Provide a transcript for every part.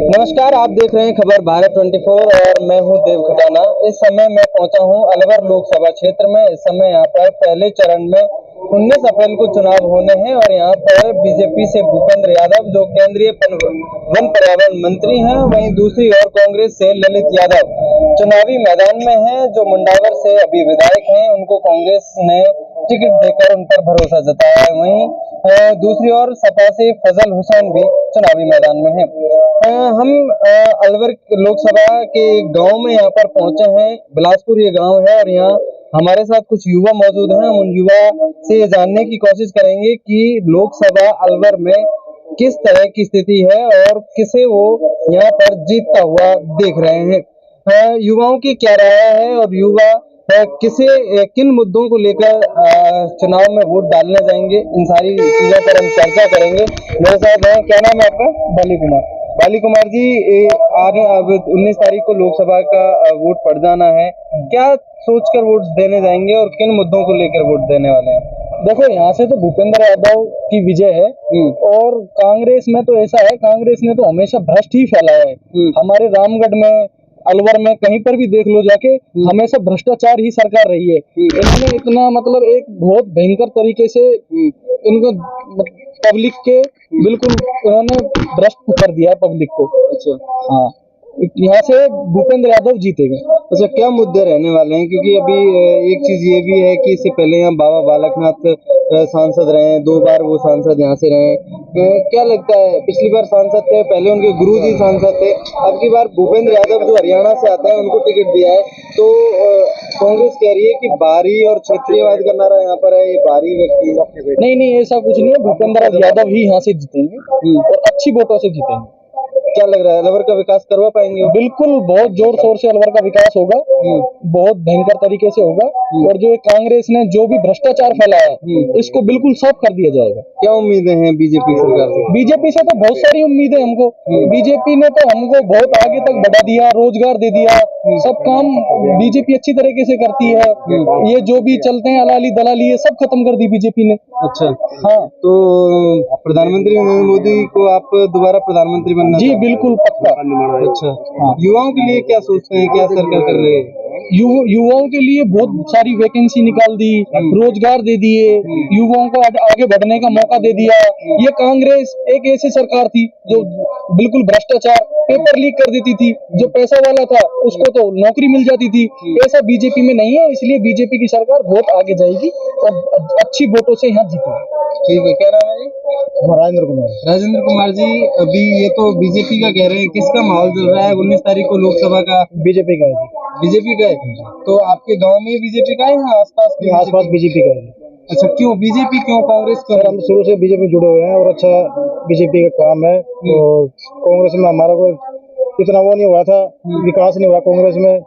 नमस्कार, आप देख रहे हैं खबर भारत 24 और मैं हूं देव खटाना। इस समय मैं पहुंचा हूं अलवर लोकसभा क्षेत्र में। इस समय यहां पर पहले चरण में 19 अप्रैल को चुनाव होने हैं और यहां पर बीजेपी से भूपेंद्र यादव जो केंद्रीय वन पर्यावरण मंत्री हैं, वहीं दूसरी ओर कांग्रेस से ललित यादव चुनावी मैदान में हैं, जो मुंडावर से अभी विधायक हैं। उनको कांग्रेस ने टिकट देकर उन पर भरोसा जताया है। वहीं दूसरी ओर सपा से फजल हुसैन भी चुनावी मैदान में है। हम अलवर लोकसभा के गांव में यहाँ पर पहुंचे हैं। बिलासपुर ये गांव है और यहाँ हमारे साथ कुछ युवा मौजूद हैं। हम उन युवा से ये जानने की कोशिश करेंगे कि लोकसभा अलवर में किस तरह की स्थिति है और किसे वो यहाँ पर जीतता हुआ देख रहे हैं। युवाओं की क्या राय है और युवा किन मुद्दों को लेकर चुनाव में वोट डालने जाएंगे, इन सारी चीजों पर हम चर्चा करेंगे। मेरे साथ हैं, क्या नाम है आपका? बाली कुमार। बाली कुमार जी, अब 19 तारीख को लोकसभा का वोट पड़ जाना है। क्या सोचकर वोट देने जाएंगे और किन मुद्दों को लेकर वोट देने वाले हैं? देखो, यहाँ से तो भूपेंद्र यादव की विजय है और कांग्रेस में तो ऐसा है, कांग्रेस ने तो हमेशा भ्रष्ट ही फैलाया है। हमारे रामगढ़ में, अलवर में, कहीं पर भी देख लो जाके, हमेशा भ्रष्टाचार ही सरकार रही है। इन्होंने इतना मतलब एक बहुत भयंकर तरीके से इनको पब्लिक के बिल्कुल उन्होंने भ्रष्ट कर दिया पब्लिक को। अच्छा, हाँ, यहाँ से भूपेंद्र यादव जीतेगा। अच्छा, क्या मुद्दे रहने वाले हैं? क्योंकि अभी एक चीज ये भी है कि इससे पहले यहाँ बाबा बालकनाथ सांसद रहे, 2 बार वो सांसद यहाँ से रहे। क्या लगता है, पिछली बार सांसद थे, पहले उनके गुरुजी सांसद थे, अब की बार भूपेंद्र यादव जो हरियाणा से आता है उनको टिकट दिया है, तो कांग्रेस कह रही है कि बाहरी और क्षेत्रीयवाद का नारा यहाँ पर है, ये बाहरी व्यक्ति। नहीं, ऐसा कुछ नहीं है। भूपेंद्र यादव ही यहाँ से जीतेंगे और अच्छी वोटों से जीतेंगे। क्या लग रहा है, अलवर का विकास करवा पाएंगे? बिल्कुल, बहुत जोर शोर से अलवर का विकास होगा, बहुत भयंकर तरीके से होगा। और जो कांग्रेस ने जो भी भ्रष्टाचार फैलाया है, इसको बिल्कुल साफ कर दिया जाएगा। क्या उम्मीदें हैं बीजेपी सरकार से? बीजेपी से तो बहुत सारी उम्मीदें हमको। बीजेपी ने तो हमको बहुत आगे तक बढ़ा दिया, रोजगार दे दिया, सब काम बीजेपी अच्छी तरीके से करती है। ये जो भी चलते हैं अलाली दलाली, ये सब खत्म कर दी बीजेपी ने। अच्छा, हाँ, तो प्रधानमंत्री नरेंद्र मोदी को आप दोबारा प्रधानमंत्री बनना? जी बिल्कुल, पक्का। अच्छा, हाँ। युवाओं के लिए क्या सोचते हैं, क्या सरकार कर रही है? युवाओं के लिए बहुत सारी वैकेंसी निकाल दी, रोजगार दे दिए, युवाओं को आगे बढ़ने का मौका दे दिया। ये कांग्रेस एक ऐसी सरकार थी जो बिल्कुल भ्रष्टाचार, पेपर लीक कर देती थी। जो पैसा वाला था उसको तो नौकरी मिल जाती थी, ऐसा बीजेपी में नहीं है। इसलिए बीजेपी की सरकार बहुत आगे जाएगी और अच्छी वोटों से यहाँ जीतेगी। ठीक है, क्या नाम है जी? राजेंद्र कुमार। राजेंद्र कुमार जी, अभी ये तो बीजेपी का कह रहे हैं, किसका माहौल चल रहा है 19 तारीख को लोकसभा का? बीजेपी का है। बीजेपी का है? तो आपके गांव में बीजेपी का है या आसपास? आसपास बीजेपी का है। अच्छा, क्यों बीजेपी, क्यों कांग्रेस क्यों? हम शुरू से बीजेपी जुड़े हुए हैं और अच्छा बीजेपी का काम है। तो कांग्रेस में हमारा कोई इतना वो नहीं हुआ था, विकास नहीं हुआ कांग्रेस में।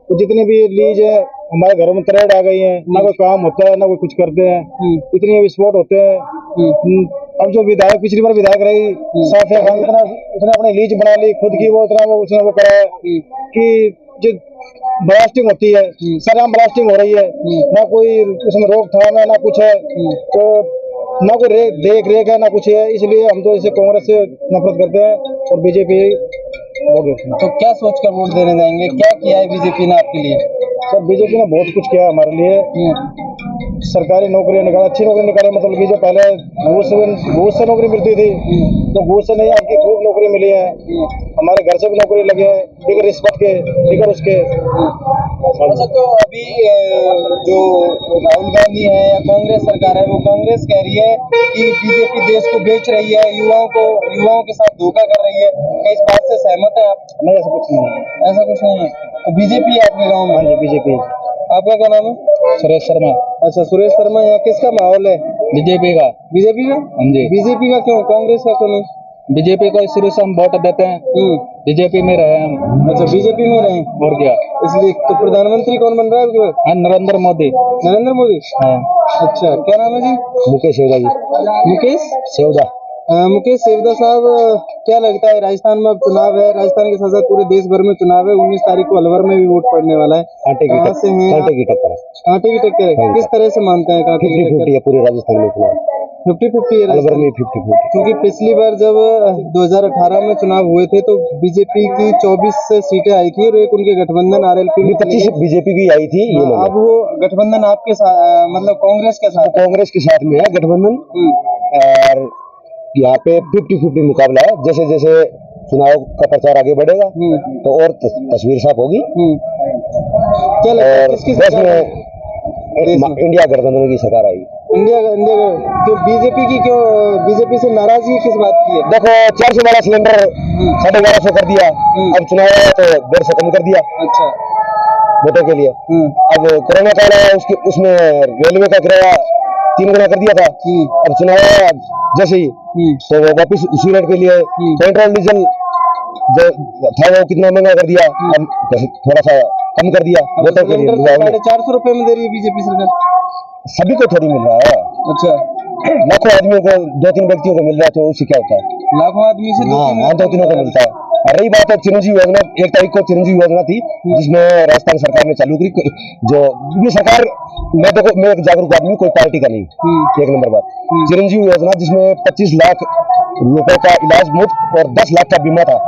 तो जितने भी लीज है हमारे घरों में तरेड़ आ गई है, ना कोई काम होता है ना कोई कुछ करते हैं, इतने विस्फोट होते हैं। अब जो विधायक पिछली बार विधायक रही साफिया खान, इतना उसने अपनी लीज बना ली खुद की, वो इतना उसने वो करा है कि जो ब्लास्टिंग होती है, सरेआम ब्लास्टिंग हो रही है, ना कोई उसमें रोकथाम है ना कुछ है, तो ना कोई देख रेख है ना कुछ है। इसलिए हम तो इसे कांग्रेस से नफरत करते हैं और बीजेपी हो गए। तो क्या सोचकर वोट देने जाएंगे? क्या किया है बीजेपी ने आपके लिए? सर, बीजेपी ने बहुत कुछ किया हमारे लिए। सरकारी नौकरियां निकाली, अच्छी नौकरी निकाली। मतलब कि जो पहले घूस से नौकरी मिलती थी, तो घूस से नहीं, आपकी खूब नौकरी मिली है। हमारे घर से भी नौकरी लगे हैं, बिगर रिश्वत के, बिगर उसके। अच्छा, तो अभी जो राहुल गांधी है या कांग्रेस सरकार है, वो कांग्रेस कह रही है कि बीजेपी देश को बेच रही है, युवाओं के साथ धोखा कर रही है। क्या इस बात से सहमत है आप? नहीं, ऐसा कुछ नहीं है। ऐसा कुछ नहीं है। तो बीजेपी है आपके गाँव में? हाँ जी, बीजेपी। आपका क्या नाम है? सुरेश शर्मा। अच्छा, सुरेश शर्मा। यहाँ किसका माहौल है? बीजेपी का। बीजेपी का? हाँ जी। बीजेपी का क्यों, कांग्रेस का क्यों नहीं? बीजेपी को शुरू से हम वोट देते हैं, बीजेपी में रहे हम। अच्छा, बीजेपी में रहे और क्या? इसलिए तो प्रधानमंत्री कौन बन रहा है? हाँ, नरेंद्र मोदी। नरेंद्र मोदी। हाँ। अच्छा, क्या नाम है जी? मुकेश सेवदा जी। मुकेश सेवदा। मुकेश सेवदा साहब, क्या लगता है, राजस्थान में अब चुनाव है, राजस्थान के साथ साथ पूरे देश भर में चुनाव है, 19 तारीख को अलवर में भी वोट पड़ने वाला है। कांटे की टक्कर है। कांटे की टक्कर है। कांटे की टक्कर है? किस तरह से मानते हैं कांटे की टक्कर? पूरे राजस्थान में चुनाव। 50-50 अलवर में 50-50। क्योंकि पिछली बार जब 2018 में चुनाव हुए थे तो बीजेपी की 24 सीटें आई थी और एक उनके गठबंधन आरएलपी में 25 बीजेपी की आई थी। ये अब वो गठबंधन आपके साथ मतलब कांग्रेस के साथ कांग्रेस के साथ में है गठबंधन, और यहाँ पे 50-50 मुकाबला है। जैसे जैसे चुनाव का प्रचार आगे बढ़ेगा तो और तस्वीर साफ होगी। क्या लगता है किसकी सरकार इंडिया गठबंधन की सरकार आई। इंडिया क्यों बीजेपी से नाराजगी किस बात की है? देखो 400 वाला सिलेंडर 1150 कर दिया, अब चुनाव आया तो 150 कम कर दिया। अच्छा, वोटों के लिए। अब कोरोना काल आया, उसमें रेलवे का किराया 3 गुना कर दिया था। अब चुनाव आया जैसे ही तो वो वापिस उसी रेट के लिए पेट्रोल डीजल जो था वो कितना महंगा कर दिया, अब थोड़ा सा कम कर दिया वोटों के लिए। 450 रुपए में दे रही है बीजेपी सरकार, सभी को थोड़ी मिल रहा है। अच्छा, लाखों आदमियों को 2-3 व्यक्तियों को मिल रहा है तो उससे क्या होता है? लाखों आदमी से 2-3 को मिलता है। और रही बात है चिरंजीवी योजना, 1 तारीख को चिरंजीवी योजना थी जिसमें राजस्थान सरकार ने चालू की। जो ये सरकार, मैं एक जागरूक आदमी, कोई पार्टी का नहीं। 1 नंबर बात, चिरंजीवी योजना जिसमें 25 लाख रुपए का इलाज मुफ्त और 10 लाख का बीमा था।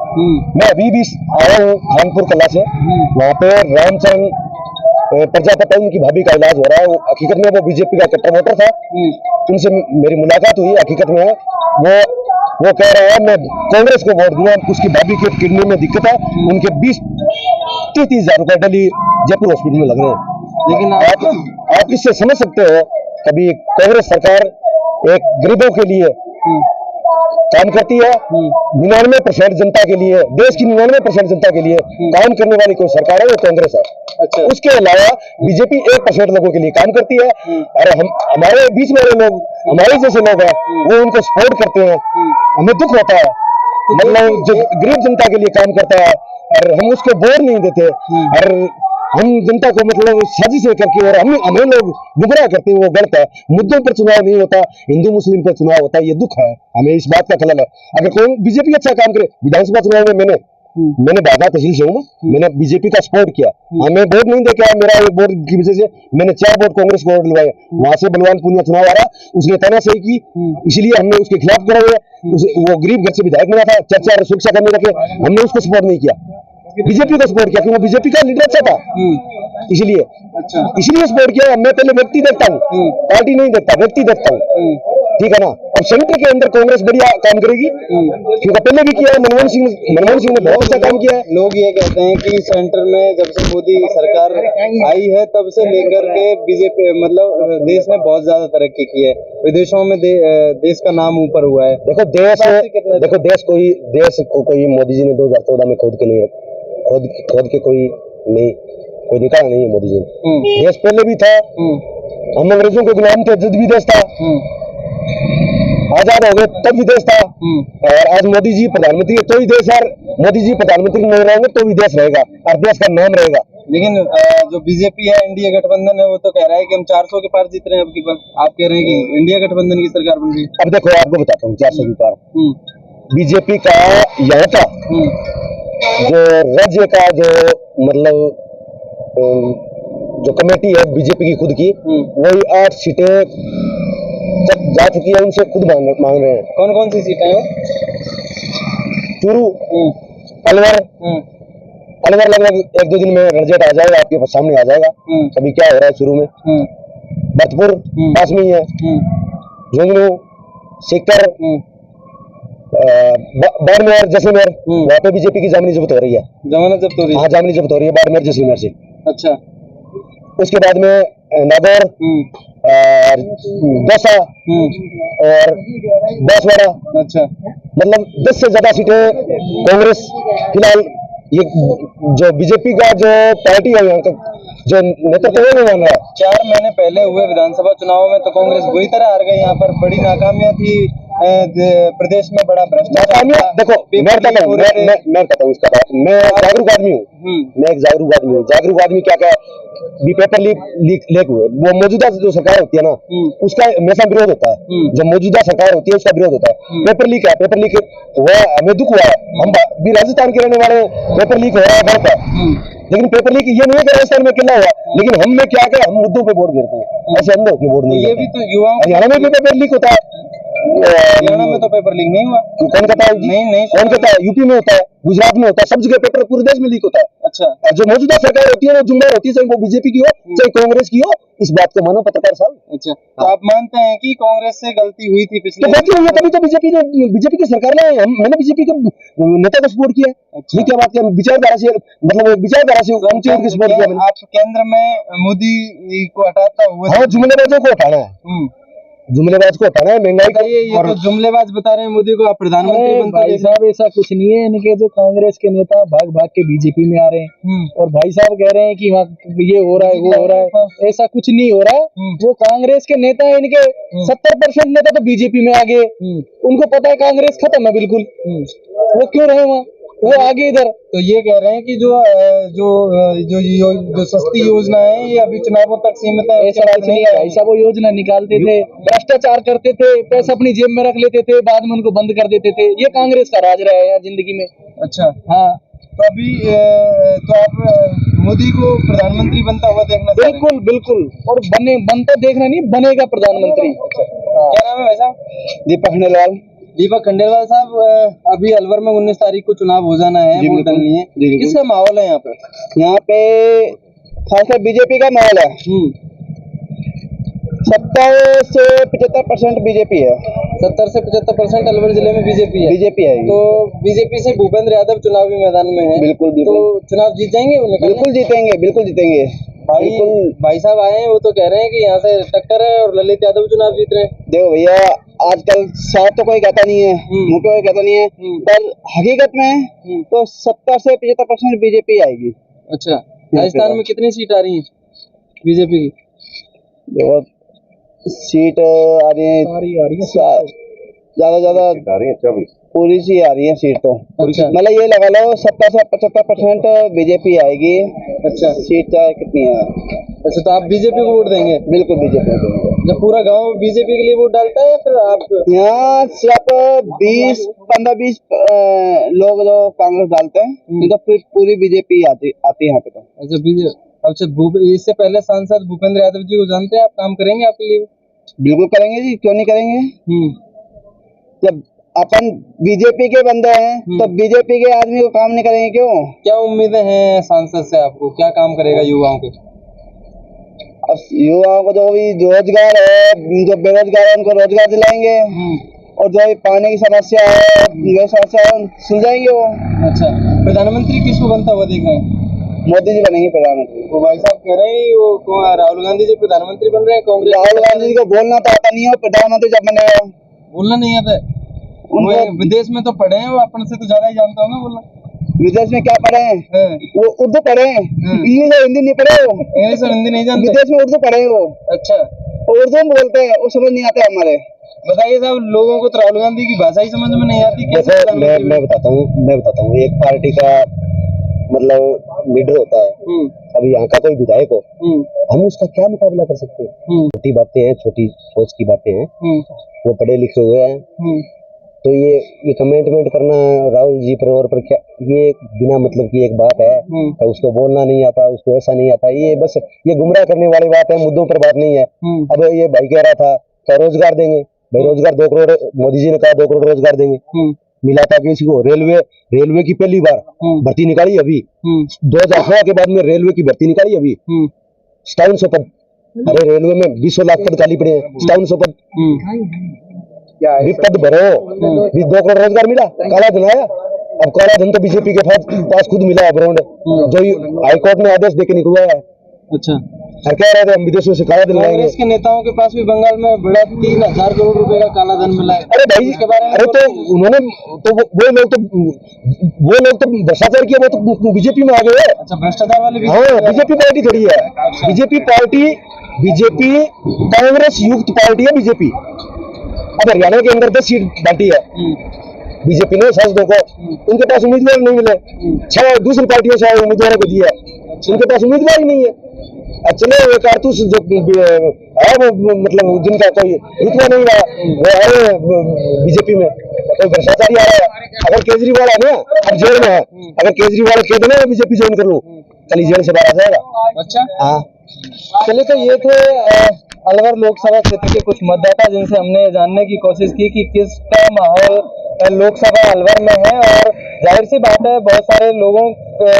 मैं अभी भी आया हूँ खानपुर कला से, वहाँ पे रामचंद्र प्रजापति उनकी भाभी का इलाज हो रहा है। वो हकीकत में वो बीजेपी का कट्टर वोटर था। उनसे मेरी मुलाकात हुई, हकीकत में है वो कह रहा है मैं कांग्रेस को वोट दूंगा। उसकी भाभी के किडनी में दिक्कत है, उनके 20-30 हजार रुपए डेली जयपुर हॉस्पिटल में लग रहे हैं। लेकिन आप इससे समझ सकते हो, कभी कांग्रेस सरकार एक गरीबों के लिए काम करती है, 99% जनता के लिए, देश की 99% जनता के लिए काम करने वाली कोई सरकार है वो कांग्रेस है। अच्छा। उसके अलावा बीजेपी 1% लोगों के लिए काम करती है, और हमारे बीच वाले लोग, हमारे जैसे लोग हैं, वो उनको सपोर्ट करते हैं। हमें दुख होता है, मतलब जो गरीब जनता के लिए काम करता है और हम उसको वोट नहीं देते, और हम जनता को मतलब साजिशें करके और हमें लोग गुमराह करते हैं, वो गलत है। मुद्दों पर चुनाव नहीं होता, हिंदू मुस्लिम पर चुनाव होता है, ये दुख है। हमें इस बात का खलल है। अगर कोई बीजेपी अच्छा काम करे, विधानसभा चुनाव में मैंने बाधा तहसील से हूँ, मैंने बीजेपी का सपोर्ट किया। हमें वोट नहीं दे के मेरा एक वोट की वजह से मैंने 4 वोट कांग्रेस को वोट दिलवाए। वहां से बलवान पुनिया चुनाव आ रहा, उसने तानाशाही की, इसलिए हमने उसके खिलाफ खड़े हुए। वो गरीब घर से विधायक बना था, चर्चा और सुरक्षा करने लगे, हमने उसको सपोर्ट नहीं किया, बीजेपी को सपोर्ट किया, क्योंकि वो बीजेपी का लीडर अच्छा था, इसलिए सपोर्ट किया। मैं पहले व्यक्ति देखता हूँ, पार्टी नहीं देखता, व्यक्ति देखता हूँ, ठीक है ना। अब सेंटर के अंदर कांग्रेस बढ़िया काम करेगी, क्योंकि पहले भी किया है। मनमोहन सिंह ने बहुत अच्छा काम किया है। लोग ये कहते हैं कि सेंटर में जब से मोदी सरकार आई है तब से लेकर के बीजेपी मतलब देश ने बहुत ज्यादा तरक्की की है, विदेशों में देश का नाम ऊपर हुआ है। देखो देश को कोई मोदी जी ने 2014 में खोद के कोई निकाला नहीं है मोदी जी ने। देश पहले भी था, हम अंग्रेजों के गुलाम थे जब भी देश था, आजाद हो गए तब भी देश था, और आज मोदी जी प्रधानमंत्री है तो भी देश, और मोदी जी प्रधानमंत्री नहीं रहेंगे तो भी देश रहेगा और देश का नाम रहेगा। लेकिन जो बीजेपी है, इंडिया गठबंधन है, वो तो कह रहा है कि हम 400 के पार जीत रहे हैं। आप कह रहे हैं कि इंडिया गठबंधन की सरकार बन रही है। अब देखो आपको बताता हूँ 400 के पार बीजेपी का यहाँ का जो राज्य का जो मतलब जो कमेटी है बीजेपी की खुद की, वही 8 सीटें जा चुकी है, उनसे खुद मांग रहे हैं। कौन कौन सी सीटें हैं? चूरू, अलवर लगभग 1-2 दिन में रिजल्ट आ जाएगा, आपके सामने आ जाएगा कभी क्या हो रहा है चूरू में। भरतपुर पास में ही है, झुंझुनू, सीकर, बाड़मेर, जैसलमेर, वहाँ पे बीजेपी की जमीनी जब्त हो रही है। जमानत जब्त हो रही है? हाँ, जमीनी जब्त हो रही है बाड़मेर जैसलमेर से। अच्छा। उसके बाद में नागौर, दौसा और बांसवाड़ा। अच्छा। मतलब 10 से ज्यादा सीटें कांग्रेस फिलहाल, ये जो बीजेपी का जो पार्टी है यहाँ का जो नेतृत्व है नहीं मान रहा है। 4 महीने पहले हुए विधानसभा चुनाव में तो कांग्रेस बुरी तरह हार गई, यहाँ पर बड़ी नाकामियां थी, प्रदेश में बड़ा भ्रष्टाचार। देखो मैं कहता हूँ इसका बात, मैं जागरूक आदमी हूँ, मैं एक जागरूक आदमी हूँ। जागरूक आदमी क्या भी पेपर लीक हुए, वो मौजूदा जो सरकार होती है ना, उसका हमेशा विरोध होता है। जब मौजूदा सरकार होती है उसका विरोध होता है। पेपर लीक है, पेपर लीक हुआ, हमें दुख हुआ है, हम भी राजस्थान के रहने वाले, पेपर लीक हो रहा है गलत है, लेकिन पेपर लीक ये नहीं है कि राजस्थान में किला हुआ, लेकिन हम में क्या हम मुद्दों पे वोट गिरते हैं, ऐसे हम लोग की वोट नहीं। ये भी तो युवाओं, हरियाणा में भी पेपर लीक होता है, हरियाणा में तो पेपर लीक नहीं हुआ। कौन कहता है? नहीं कौन कहता है? यूपी में होता है, गुजरात में होता है, सब जगह पेपर पूरे देश में लीक होता है। अच्छा, और जो मौजूदा सरकार होती है वो जुम्मेदार होती है, चाहे वो बीजेपी की हो चाहे कांग्रेस की हो, इस बात को मानो पत्रकार साहब। अच्छा, तो आप मानते हैं कि कांग्रेस से गलती हुई थी तो पिछले? गलती हुई है, तभी तो बीजेपी की सरकार ने मैंने बीजेपी के नेता को सपोर्ट किया। अच्छा। ये क्या बात है? विचारधारा से, मतलब विचारधारा से ऊंचे उठ के सपोर्ट किया मैंने। आप केंद्र में मोदी को हटाता हुआ? हाँ, जुमलेबाजों को हटाना है, जुमलेबाज को हटाना है, महंगाई को। ये तो जुमलेबाज बता रहे हैं मोदी को, आप प्रधानमंत्री बनता भाई साहब ऐसा कुछ नहीं है। इनके जो कांग्रेस के नेता भाग भाग के बीजेपी में आ रहे हैं और भाई साहब कह रहे हैं कि वहाँ ये हो रहा है वो हो रहा है, ऐसा कुछ नहीं हो रहा। वो कांग्रेस के नेता है, इनके 70% नेता तो बीजेपी में आ गए। उनको पता है कांग्रेस खत्म है बिल्कुल, वो क्यों रहे वहाँ, वो आगे इधर। तो ये कह रहे हैं कि जो सस्ती योजना है ये अभी चुनावों तक सीमित है। ऐसा कुछ नहीं है भाई साहब, वो योजना निकालते थे, भ्रष्टाचार करते थे, पैसा अपनी जेब में रख लेते थे, बाद में उनको बंद कर देते थे। ये कांग्रेस का राज रहा है यार जिंदगी में। अच्छा, हाँ। तो अभी तो आप मोदी को प्रधानमंत्री बनता हुआ देखना चाह रहे हैं? बिल्कुल बिल्कुल, और बनता देखना नहीं, बनेगा प्रधानमंत्री। क्या नाम है भाई साहब? दीपक खंडेलवाल। दीपक खंडेलवाल साहब, अभी अलवर में 19 तारीख को चुनाव हो जाना है, वोट डालनी है, किसका माहौल है यहाँ पे? यहाँ पे खासकर बीजेपी का माहौल है। 70 से 75% बीजेपी है। 70 से 75% अलवर जिले में बीजेपी है। बीजेपी है। तो बीजेपी से भूपेंद्र यादव चुनावी मैदान में है। बिल्कुल तो चुनाव जीत जाएंगे उन्हें? बिल्कुल जीतेंगे, बिल्कुल जीतेंगे। भाई साहब आए हैं, वो तो कह रहे हैं कि यहाँ से टक्कर है और ललित यादव चुनाव जीत रहे हैं। देखो भैया, आजकल साफ तो कोई कहता नहीं है, मुंह पे कोई कहता नहीं है, पर हकीकत में तो 70 से 75% बीजेपी आएगी। अच्छा, राजस्थान में कितनी सीट आ रही है बीजेपी की? देखो सीट आ रही है ज्यादा आ रही है, 24 पूरी सी आ रही है सीट तो। अच्छा। मतलब ये लगा लो 70 से 75% बीजेपी आएगी। अच्छा, सीट चाहे कितनी है। अच्छा, तो आप बीजेपी को वोट देंगे? बिल्कुल बीजेपी को। जब पूरा गांव बीजेपी के लिए वोट डालता है या फिर आप? यहाँ सिर्फ 15-20 लोग जो कांग्रेस डालते हैं, तो फिर पूरी बीजेपी आती है यहाँ पे तो। अच्छा, इससे पहले सांसद भूपेंद्र यादव जी को जानते हैं आप? काम करेंगे आपके लिए? बिल्कुल करेंगे जी, क्यों नहीं करेंगे। जब अपन बीजेपी के बंदे हैं तो बीजेपी के आदमी को काम नहीं करेंगे क्यों? क्या उम्मीदें हैं सांसद से आपको, क्या काम करेगा युवाओं के? अब युवाओं को जो भी रोजगार है, जो बेरोजगार है उनको रोजगार दिलाएंगे, और जो भी पानी की समस्या है, ये समस्या है, सुलझाएंगे वो। अच्छा, प्रधानमंत्री किसको बनता हुआ देख रहे हैं? मोदी जी बनेंगे प्रधानमंत्री। वो भाई साहब कह रहे हैं वो राहुल गांधी जी प्रधानमंत्री बन रहे हैं कांग्रेस। राहुल गांधी जी को बोलना तो आता नहीं है, प्रधानमंत्री जब बनेगा। बोलना नहीं आता है? विदेश में तो पढ़े हैं, वो अपन से तो ज्यादा ही जानता होगा बोलना। विदेश में क्या पढ़े हैं? वो उर्दू पढ़े हैं, इंग्लिश और हिंदी नहीं पढ़े वो। इंग्लिश और हिंदी नहीं जानते? विदेश में उर्दू पढ़े हैं वो। अच्छा, उर्दू में बोलते हैं, वो समझ नहीं आते हमारे। बताइए साहब, लोगों को तो राहुल गांधी की भाषा ही समझ में नहीं आती। कैसे? मैं बताता हूँ एक पार्टी का मतलब लीडर होता है। अब यहाँ का कोई विधायक हो, हम उसका क्या मुकाबला कर सकते हैं? छोटी बातें हैं, छोटी सोच की बातें हैं, वो पढ़े लिखे हुए हैं। तो ये कमेंटमेंट करना राहुल जी पर और पर क्या, ये बिना मतलब की एक बात है। तो उसको बोलना नहीं आता, उसको ऐसा नहीं आता, ये बस ये गुमराह करने वाली बात है, मुद्दों पर बात नहीं है। अब ये भाई कह रहा था तो रोजगार देंगे, भाई रोजगार 2 करोड़ मोदी जी ने कहा 2 करोड़ रोजगार देंगे, मिला था किसी को? रेलवे की पहली बार भर्ती निकाली अभी 2016 के बाद में, रेलवे की भर्ती निकाली अभी 5700 पद। अरे रेलवे में 20 लाख पद खाली पड़े हैं, 5700 पद पद भरो, 2 करोड़ रोजगार मिला, काला धन आया। अब काला धन तो बीजेपी के पास खुद मिला है ब्रांड, जो हाईकोर्ट ने आदेश देके निकलवाया है। अच्छा, कह रहे थे हम विदेशों से काला धन लाएंगे। कांग्रेस के नेताओं के पास भी बंगाल में बड़ा 3000 करोड़ रुपए का काला धन मिला है। अरे भाई इसके बारे में तो उन्होंने तो वो लोग तो भ्रष्टाचार किया, वो तो बीजेपी में आ गए। अच्छा, भ्रष्टाचार वाले? हाँ, बीजेपी पार्टी थोड़ी है। बीजेपी कांग्रेस युक्त पार्टी है बीजेपी। अब हरियाणा के अंदर 10 सीट बांटी है बीजेपी ने सांसदों को, उनके पास उम्मीदवार नहीं मिले। 6 दूसरी पार्टियों से उम्मीदवारों को दिया, उनके पास उम्मीदवार ही नहीं है। चले वो कारतूस जो है वो मतलब जिनका कोई रुतबा नहीं रहा, वो आए बीजेपी में, कोई भ्रष्टाचारी आ रहा है। अगर केजरीवाल है ना, अब जेल में है, अगर केजरीवाल कह देना बीजेपी ज्वाइन कर लूं, कल जेल से बाहर आ जाएगा। अच्छा, हाँ। चलिए, तो ये थे अलवर लोकसभा क्षेत्र के कुछ मतदाता जिनसे हमने जानने की कोशिश की कि किसका माहौल लोकसभा अलवर में है। और जाहिर सी बात है, बहुत सारे लोगों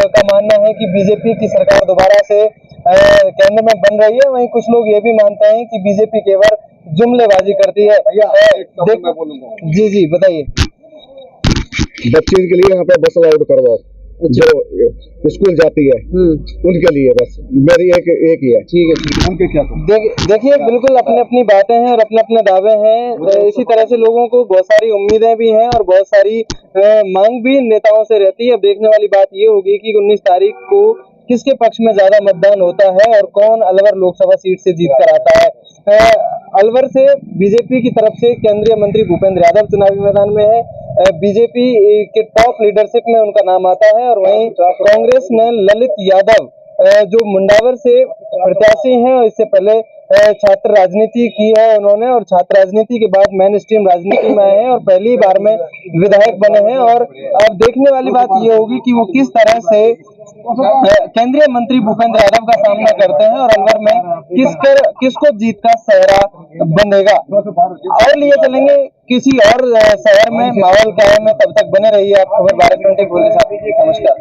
का मानना है कि बीजेपी की सरकार दोबारा से केंद्र में बन रही है। वहीं कुछ लोग ये भी मानते हैं कि बीजेपी केवल जुमलेबाजी करती है। जी जी बताइए। बच्चों के लिए यहाँ पे बस अलाउड करवाओ, जो स्कूल जाती है उनके लिए बस मेरी एक ही है। ठीक है, उनके क्या देखिए, बिल्कुल अपनी अपनी बातें हैं और अपने अपने दावे हैं। इसी तरह से लोगों को बहुत सारी उम्मीदें भी हैं और बहुत सारी मांग भी नेताओं से रहती है। अब देखने वाली बात ये होगी कि 19 तारीख को किसके पक्ष में ज्यादा मतदान होता है और कौन अलवर लोकसभा सीट से जीत कर आता है। अलवर से बीजेपी की तरफ से केंद्रीय मंत्री भूपेंद्र यादव चुनावी मैदान में है। बीजेपी के टॉप लीडरशिप में उनका नाम आता है। और वहीं कांग्रेस ने ललित यादव जो मुंडावर से प्रत्याशी हैं और इससे पहले छात्र राजनीति की है उन्होंने, और छात्र राजनीति के बाद मेन स्ट्रीम राजनीति में आए हैं और पहली बार में विधायक बने हैं। और अब देखने वाली बात ये होगी कि वो किस तरह से केंद्रीय मंत्री भूपेंद्र यादव का सामना करते हैं और अलवर में किसको जीत का सेहरा बनेगा। और लिए चलेंगे किसी और शहर में माहौल क्या है। तब तक बने रहिए आप खबर भारत 24 के साथ। नमस्कार।